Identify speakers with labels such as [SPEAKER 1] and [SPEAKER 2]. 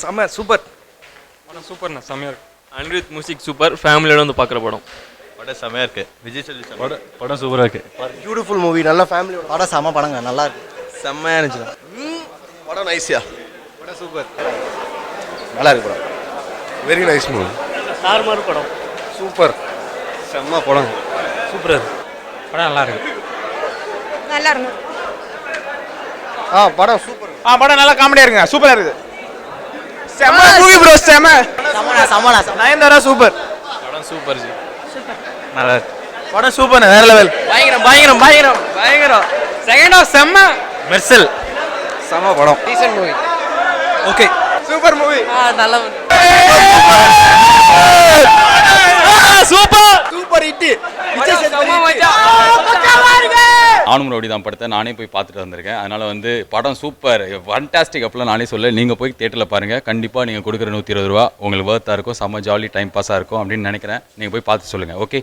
[SPEAKER 1] செம்ம சூப்பர்
[SPEAKER 2] படம் சூப்பர்ண்ணா, செம்மையாக இருக்கு.
[SPEAKER 3] அனிருத் மியூசிக் சூப்பர், ஃபேமிலியோட வந்து பார்க்குற படம்.
[SPEAKER 4] படம் செம்மையாக இருக்குது. விஜய் சொல்லி
[SPEAKER 2] படம் சூப்பராக இருக்கு.
[SPEAKER 1] பியூட்டிஃபுல் மூவி, நல்ல ஃபேமிலியோட
[SPEAKER 5] படம் செம படங்க, நல்லா இருக்கு.
[SPEAKER 1] செம்மையாக இருந்துச்சு.
[SPEAKER 4] படம் நைஸியா.
[SPEAKER 1] படம் சூப்பர்,
[SPEAKER 4] நல்லா இருக்கு படம். Very nice movie.
[SPEAKER 3] தாறுமாறு படம்.
[SPEAKER 1] சூப்பர்,
[SPEAKER 4] செம்ம படம்.
[SPEAKER 1] சூப்பராக இருக்கு.
[SPEAKER 2] படம் நல்லா இருக்கு.
[SPEAKER 6] நல்லா இருக்கும்.
[SPEAKER 1] படம் சூப்பர்.
[SPEAKER 2] படம் நல்லா காமெடியாக இருக்குங்க, சூப்பராக இருக்குது. செம்ம மூவி ப்ரோ, செம்ம.
[SPEAKER 5] சமனா
[SPEAKER 1] நயன்தாரா சூப்பர்.
[SPEAKER 3] படம் சூப்பர் ஜி.
[SPEAKER 1] நல்லா இருக்கு. படம் சூப்பர், வேற லெவல்.
[SPEAKER 3] பயங்கரம் பயங்கரம் பயங்கரம் பயங்கரம்.
[SPEAKER 2] செகண்ட் ஹாஃப் செம்ம.
[SPEAKER 1] மெர்சல் செம்ம படம். Decent movie. Okay, super movie.
[SPEAKER 3] நல்ல
[SPEAKER 1] super super hit.
[SPEAKER 7] Naanum Rowdy Dhaan படத்தை நானே போய் பார்த்துட்டு வந்திருக்கேன். அதனால் வந்து படம் சூப்பர், ஃபண்டாஸ்டிக். அப்பெல்லாம் நானே சொல்ல, நீங்கள் போய் தேட்டரில் பாருங்கள். கண்டிப்பாக நீங்கள் கொடுக்குற 120 ரூபா உங்களுக்கு வேர்த்தாக இருக்கும், செம்ம ஜாலி டைம் பாஸாக இருக்கும் அப்படின்னு நினைக்கிறேன். நீங்கள் போய் பார்த்து சொல்லுங்கள். ஓகே.